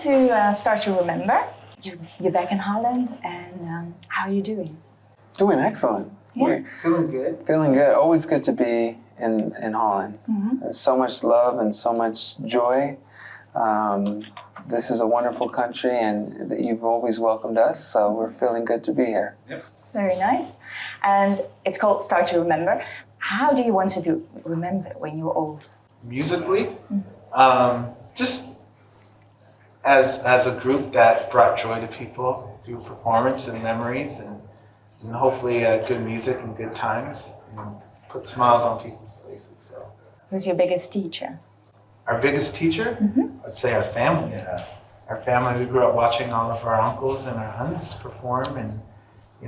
to Star2Remember. You're back in Holland, and how are you doing? Doing excellent. Yeah. Feeling good. Feeling good. Always good to be in Holland. There's so much love and so much joy. This is a wonderful country, and that you've always welcomed us, so we're feeling good to be here. Yep. Very nice. And it's called Star2Remember. How do you want to remember when you're old? Musically, just as a group that brought joy to people through performance and memories, and hopefully good music and good times, and put smiles on people's faces. So, Who's your biggest teacher? our biggest teacher, I'd say our family. Yeah. Our family. We grew up watching all of our uncles and our aunts perform, and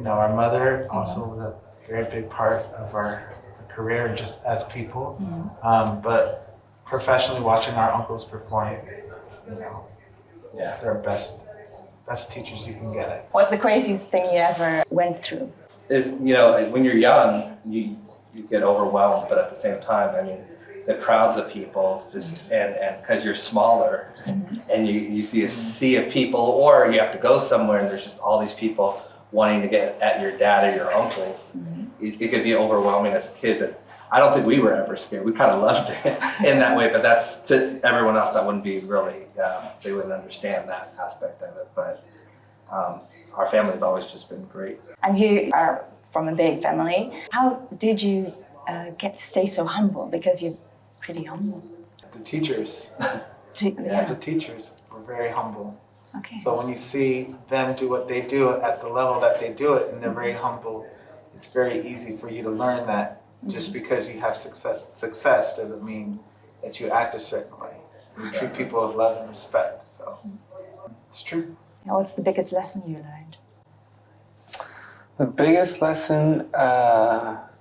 our mother also was a very big part of our career, just as people. But professionally, watching our uncles perform, Yeah. they're best teachers you can get. What's the craziest thing you ever went through? When you're young, you get overwhelmed, but at the same time, I mean, the crowds of people just and because you're smaller, and you see a sea of people, or you have to go somewhere and there's just all these people wanting to get at your dad or your uncles. It could be overwhelming as a kid, but I don't think we were ever scared. We kind of loved it in that way, but that's to everyone else that wouldn't be really, they wouldn't understand that aspect of it. But our family's always just been great. And you are from a big family. How did you get to stay so humble? Because you're pretty humble. The teachers, Yeah. the teachers were very humble. Okay. So when you see them do what they do at the level that they do it, and they're very humble, it's very easy for you to learn that just because you have success doesn't mean that you act a certain way. You treat people with love and respect. So it's true. Now, what's the biggest lesson you learned? The biggest lesson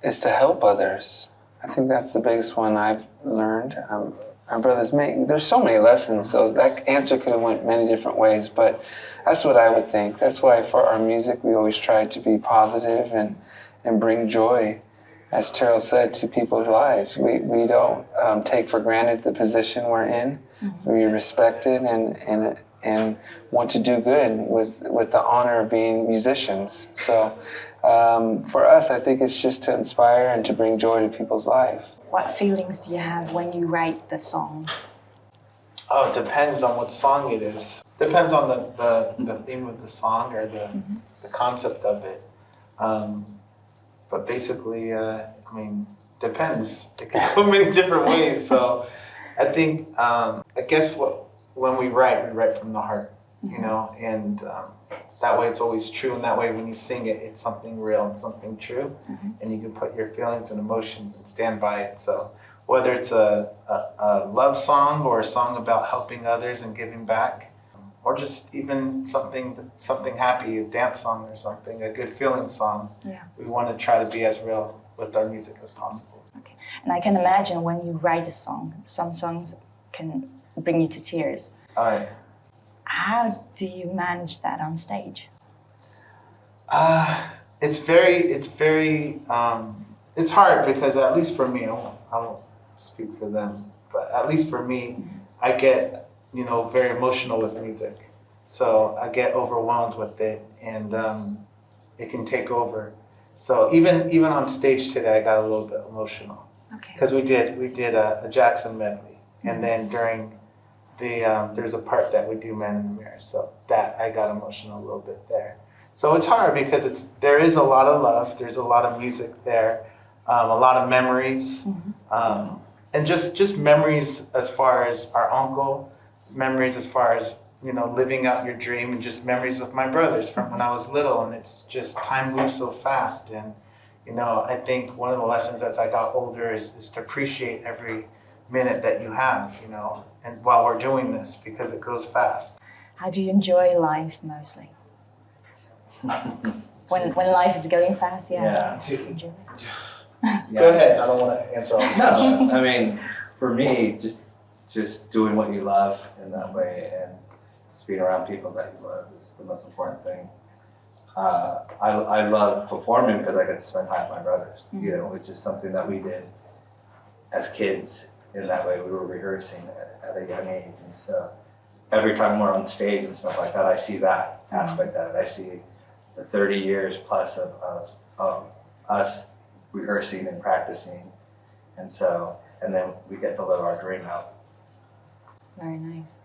is to help others. I think that's the biggest one I've learned. Our brothers there's so many lessons, so that answer could have went many different ways, but that's what I would think. That's why for our music, we always try to be positive and bring joy, as Terrell said, to people's lives. We don't take for granted the position we're in. We respect it and want to do good with the honor of being musicians. So for us, I think it's just to inspire and to bring joy to people's life. What feelings do you have when you write the songs? Oh, it depends on what song it is. Depends on the theme of the song or the concept of it. But basically, depends. It can go many different ways. So I think, I guess when we write from the heart, and that way it's always true. And that way when you sing it, it's something real and something true. And you can put your feelings and emotions and stand by it. So whether it's a love song or a song about helping others and giving back, or just even something happy, a dance song or something, a good feeling song. Yeah. We want to try to be as real with our music as possible. Okay. And I can imagine when you write a song, some songs can bring you to tears. All right. How do you manage that on stage? It's hard because at least for me, I won't speak for them, but at least for me, I get very emotional with music. So I get overwhelmed with it, and it can take over. So even on stage today, I got a little bit emotional. Okay. Because we did a Jackson medley, and then during there's a part that we do Man in the Mirror, so that I got emotional a little bit there. So it's hard because there is a lot of love, there's a lot of music there, a lot of memories, and just memories as far as our uncle, memories as far as living out your dream, and just memories with my brothers from when I was little. And it's just time moves so fast, and I think one of the lessons as I got older is to appreciate every minute that you have, and while we're doing this, because it goes fast. How do you enjoy life mostly? when life is going fast, Yeah. do you enjoy it? Go ahead. I don't want to answer all the questions. No, I mean, for me, just doing what you love in that way, and just being around people that you love is the most important thing. I love performing because I get to spend time with my brothers, which is something that we did as kids. In that way, we were rehearsing at a young age, and so every time we're on stage and stuff like that, I see that aspect of it. I see the 30 years plus of us rehearsing and practicing. And so, and then we get to live our dream out. Very nice.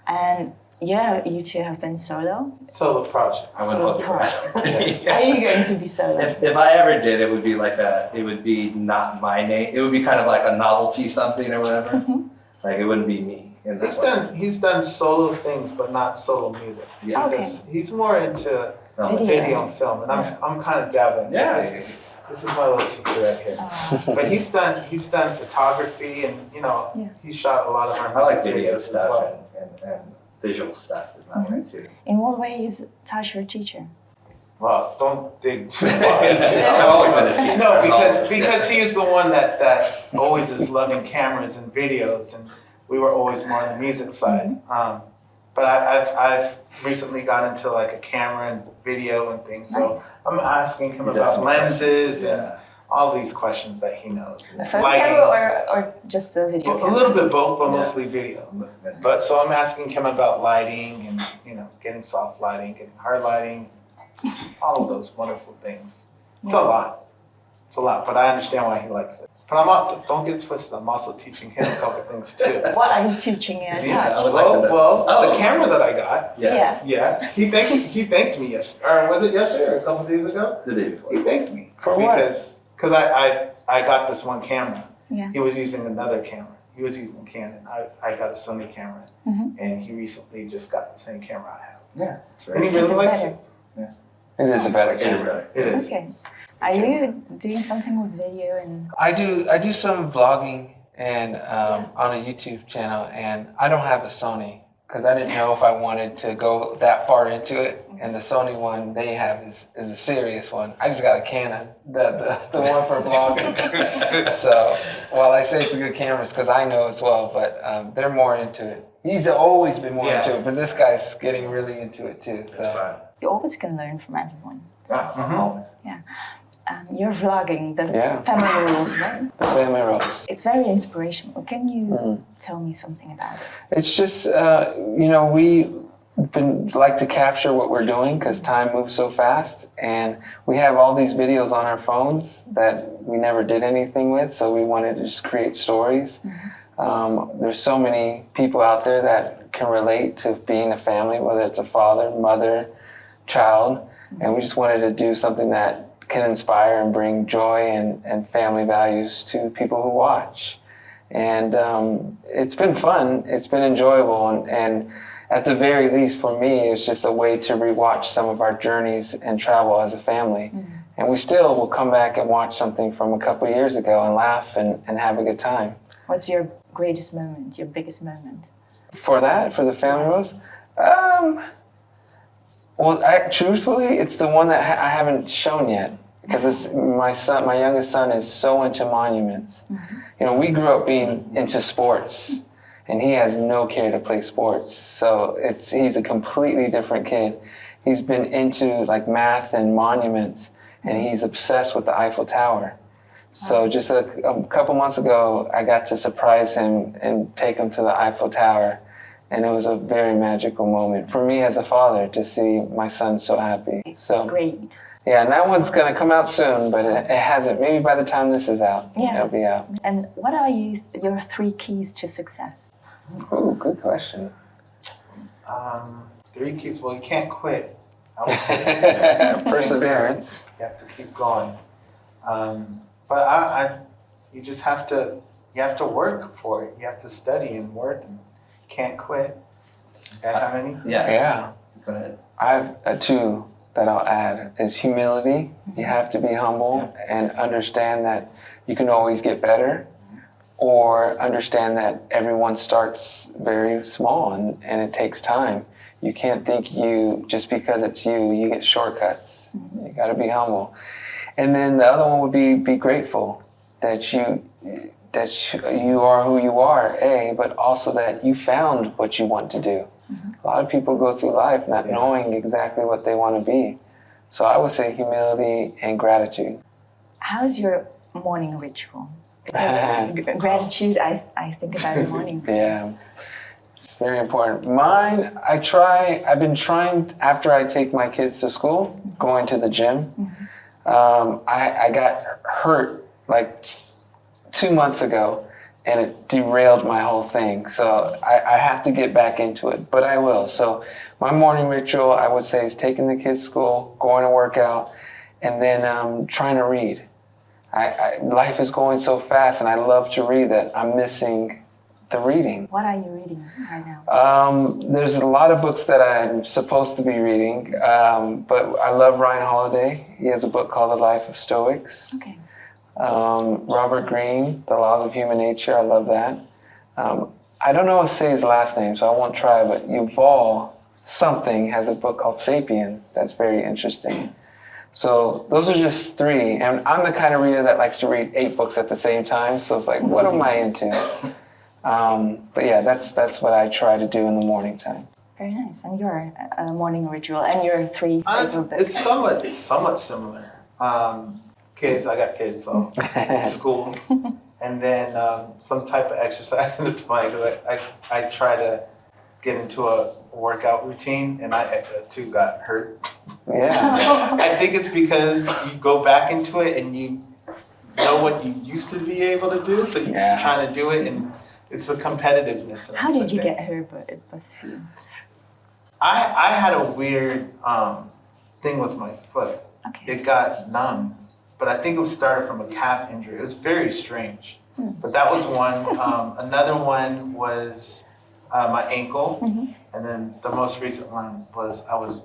And yeah, you two have been solo. Solo project. I would Solo hope project. Yeah. Are you going to be solo? If I ever did, it would be like it would be not my name. It would be kind of like a novelty something or whatever. Like it wouldn't be me. In that He's done solo things, but not solo music. Yeah. Okay. He's more into Video. video and film, and I'm kind of dabbling. So Yeah. This is my little teacher right here. But he's done photography, and he shot a lot of our I like music video videos stuff as well. and visual stuff in that way too. In what way is Taj your teacher? Well, don't dig too far into it. I've always been his teacher. No, I've always- because he is the one that always is loving cameras and videos, and we were always more on the music side. But I've recently got into like a camera and video and things, so Nice. I'm asking him He's about asking lenses and Yeah. all these questions that he knows. A phone camera or just a video A camera? little bit both, but Yeah. mostly video. But so I'm asking him about lighting and getting soft lighting, getting hard lighting, just all of those wonderful things. It's a lot. It's a lot, but I understand why he likes it. But don't get twisted. I'm also teaching him a couple things too. What are you teaching Taj? I would like to know. The Oh. camera that I got. Yeah. Yeah, he thanked me yesterday, or was it yesterday or a couple days ago? The day before. He thanked me For what? because I got this one camera. Yeah. He was using another camera. He was using Canon. I got a Sony camera, and he recently just got the same camera I have. Yeah. It's And he very really This is likes better. it. It is a better It's camera. better. It is. Okay. Are you doing something with video and? I do some vlogging and on a YouTube channel, and I don't have a Sony because I didn't know if I wanted to go that far into it. And the Sony one they have is a serious one. I just got a Canon, the one for vlogging. So while I say it's a good camera, it's because I know as well, but they're more into it. He's always been more into it, but this guy's getting really into it too. That's So fine. You always can learn from everyone. Always. You're vlogging the Yeah. family rules, right? the family roles. It's very inspirational. Can you tell me something about it? It's just, we like to capture what we're doing because time moves so fast, and we have all these videos on our phones that we never did anything with, so we wanted to just create stories. There's so many people out there that can relate to being a family, whether it's a father, mother, child, and we just wanted to do something that can inspire and bring joy and family values to people who watch. And it's been fun, it's been enjoyable, and at the very least for me, it's just a way to rewatch some of our journeys and travel as a family. And we still will come back and watch something from a couple of years ago and laugh and have a good time. What's your greatest moment, your biggest moment? For the family roles, truthfully, it's the one that I haven't shown yet because it's my youngest son is so into monuments. We grew up being into sports, and he has no care to play sports. So he's a completely different kid. He's been into like math and monuments, and he's obsessed with the Eiffel Tower. So just a couple months ago, I got to surprise him and take him to the Eiffel Tower. And it was a very magical moment for me as a father to see my son so happy. So It's great. yeah, and that one's gonna come out soon, but it hasn't. Maybe by the time this is out, it'll be out. And what are your 3 keys to success? Ooh, good question. 3 keys. Well, you can't quit. I would say Perseverance. you have to keep going. But you just have to work for it. You have to study and work, and can't quit. You guys have any? Yeah. Go ahead. I have 2 that I'll add is humility. You have to be humble and understand that you can always get better, or understand that everyone starts very small and it takes time. You can't think just because it's you get shortcuts. You got to be humble. And then the other one would be grateful that you are who you are, but also that you found what you want to do. A lot of people go through life not knowing exactly what they want to be. So I would say humility and gratitude. How's your morning ritual? Because gratitude, I think about the morning. Yeah. It's very important. Mine, I've been trying after I take my kids to school, going to the gym. I got hurt like 2 months ago, and it derailed my whole thing. So I have to get back into it, but I will. So my morning ritual, I would say, is taking the kids to school, going to work out, and then trying to read. Life is going so fast, and I love to read that I'm missing the reading. What are you reading right now? There's a lot of books that I'm supposed to be reading, but I love Ryan Holiday. He has a book called The Life of Stoics. Okay. Robert Greene, The Laws of Human Nature, I love that. I don't know how to say his last name, so I won't try, but Yuval something has a book called Sapiens that's very interesting. So those are just 3, and I'm the kind of reader that likes to read 8 books at the same time, so it's like, what am I into? But yeah, that's what I try to do in the morning time. Very nice. And your morning ritual and your 3 favorite books? It's somewhat similar. Kids, I got kids, so school, and then some type of exercise. And it's funny because I try to get into a workout routine, and I too got hurt. Yeah. I think it's because you go back into it and you know what you used to be able to do, so you're trying to do it, and it's the competitiveness. How did you get hurt, both of you? I had a weird thing with my foot. Okay. It got numb, but I think it was started from a calf injury. It was very strange. But that was one. Another one was my ankle, and then the most recent one was I was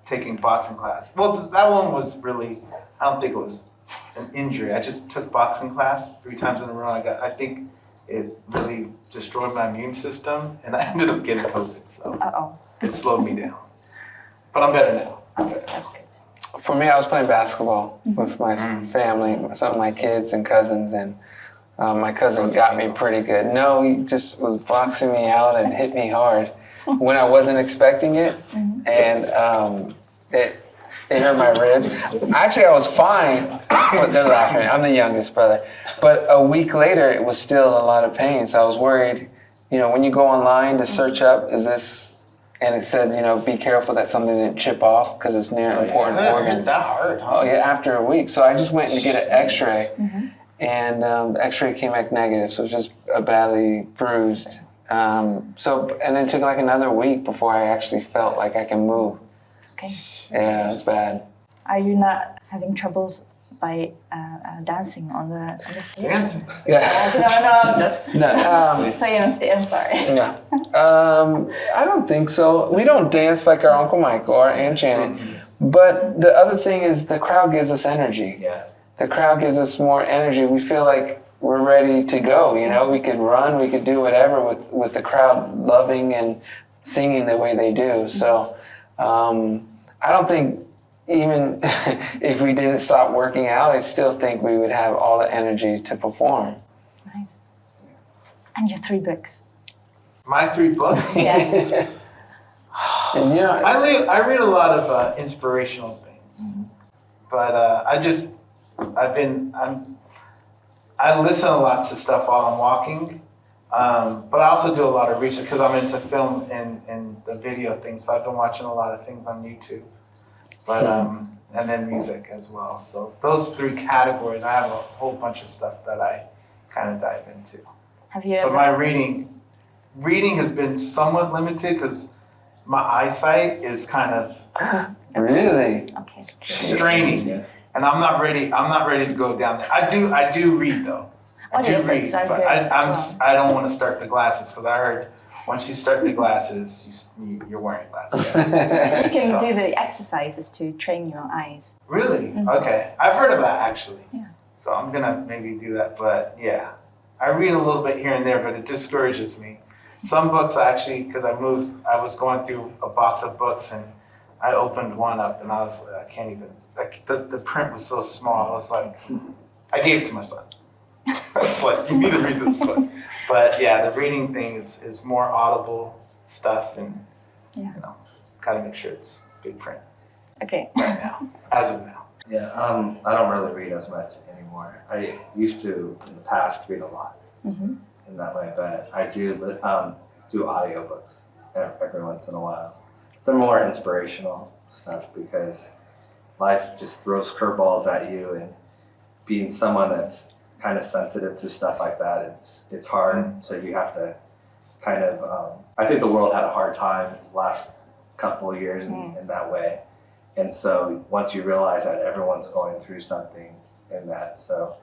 taking boxing class. Well, that one was really, I don't think it was an injury. I just took boxing class 3 times in a row. I think it really destroyed my immune system, and I ended up getting COVID. So it slowed me down. But I'm better now. That's good. For me, I was playing basketball with my family, some of my kids and cousins, and my cousin got me pretty good. No, he just was boxing me out and hit me hard when I wasn't expecting it, and it hurt my rib. Actually, I was fine, but they're laughing at me. I'm the youngest brother. But a week later, it was still a lot of pain, so I was worried. You know, when you go online to search up, is this, and it said, you know, be careful that something didn't chip off because it's near important organs. That hurt, huh? Oh yeah, after a week. So I just went to get an X-ray, and the X-ray came back negative, so it was just badly bruised. And then it took like another week before I actually felt like I can move. Okay. Yeah, it's bad. Are you not having troubles by dancing on the stage? Dancing? Yeah. No, playing on stage. I'm sorry. No. I don't think so. We don't dance like our Uncle Michael or Aunt Janet. But the other thing is the crowd gives us energy. Yeah. The crowd gives us more energy. We feel like we're ready to go, you know? We could run, we could do whatever with the crowd loving and singing the way they do. So I don't think even if we didn't stop working out, I still think we would have all the energy to perform. Nice. And your 3 books? My 3 books? Yeah. And you know, I read a lot of inspirational things, but I listen a lot to stuff while I'm walking, but I also do a lot of research because I'm into film and the video thing, so I've been watching a lot of things on YouTube, but and then music as well. So those 3 categories, I have a whole bunch of stuff that I kind of dive into. Have you But ever? my reading has been somewhat limited because my eyesight is kind of really? Okay. straining, Yeah. and I'm not ready to go down there. I do read though. I do read, Audiobooks are but good as well. I don't want to start the glasses because I heard once you start the glasses, you're wearing glasses. You can So- do the exercises to train your eyes. Really? Okay. I've heard of that actually. Yeah. So I'm gonna maybe do that, but yeah, I read a little bit here and there, but it discourages me. Some books actually, because I was going through a box of books and I opened one up and I was like, I can't even, like the print was so small. I was like, I gave it to my son. I was like, you need to read this book. But yeah, the reading thing is more audible stuff and Yeah. you know, gotta make sure it's big print Okay. right now, as of now. Yeah, I don't really read as much anymore. I used to, in the past, read a lot in that way, but I do do audiobooks every once in a while. They're more inspirational stuff because life just throws curveballs at you, and being someone that's kind of sensitive to stuff like that, it's hard. So you have to kind of, I think the world had a hard time the last couple of years in that way. And so once you realize that everyone's going through something in that, so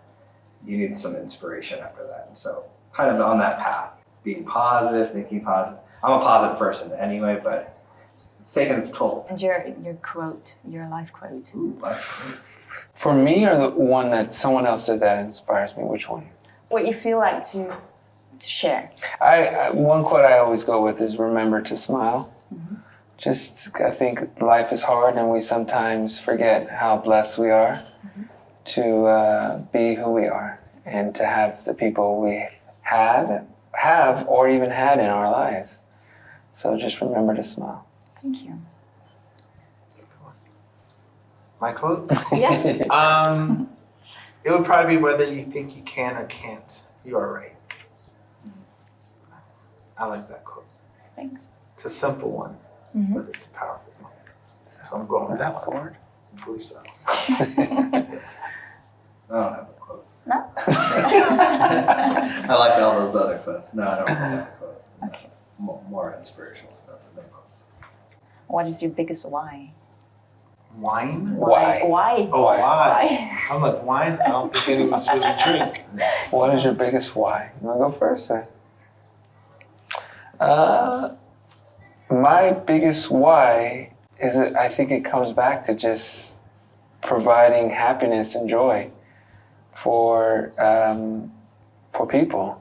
you need some inspiration after that. And so kind of on that path, being positive, thinking positive. I'm a positive person anyway, but it's taken its toll. And your quote, your life quote. Ooh, life. For me, or the one that someone else did that inspires me? Which one? What you feel like to share. One quote I always go with is "Remember to smile." Just, I think life is hard, and we sometimes forget how blessed we are to be who we are, and to have the people we have, or even had in our lives. So just remember to smile. Thank you. My quote? Yeah. It would probably be whether you think you can or can't, you are right. I like that quote. Thanks. It's a simple one, but it's a powerful one. So I'm going with that one. I believe so. Yes. I don't have a quote. No? I like all those other quotes. No, I don't really have a quote. Okay. More inspirational stuff than quotes. What is your biggest why? Wine? Why? Why? Oh, why? Why? I'm like, wine? I don't think anyone's supposed to drink. What is your biggest why? You want to go first? Or? My biggest why is that I think it comes back to just providing happiness and joy for people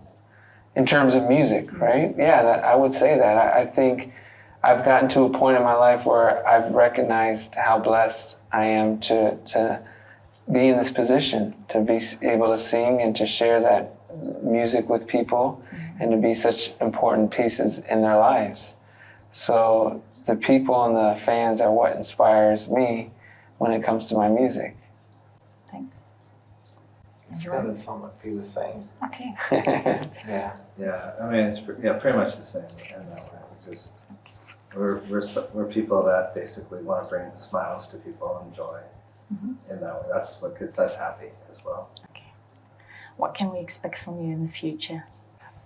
in terms of music, right? Yeah, I would say that. I think I've gotten to a point in my life where I've recognized how blessed I am to be in this position, to be able to sing and to share that music with people, and to be such important pieces in their lives. So the people and the fans are what inspires me when it comes to my music. Thanks. It's gonna somewhat be the same. Okay. Yeah. Yeah, I mean, it's pretty much the same in that way. We're people that basically want to bring smiles to people and joy in that way. That's what gets us happy as well. Okay. What can we expect from you in the future?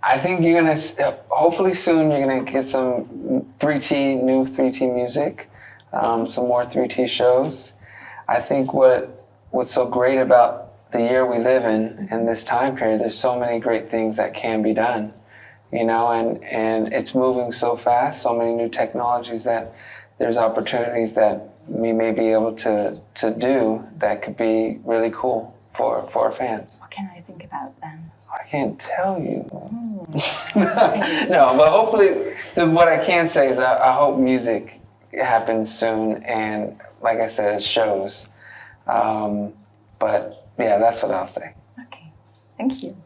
I think you're gonna, hopefully soon, you're gonna get some new 3T music, some more 3T shows. I think what's so great about the year we live in and this time period, there's so many great things that can be done, you know, and it's moving so fast, so many new technologies that there's opportunities that we may be able to do that could be really cool for our fans. What can I think about then? I can't tell you. No, but hopefully, what I can say is I hope music happens soon, and like I said, shows. But yeah, that's what I'll say. Okay. Thank you.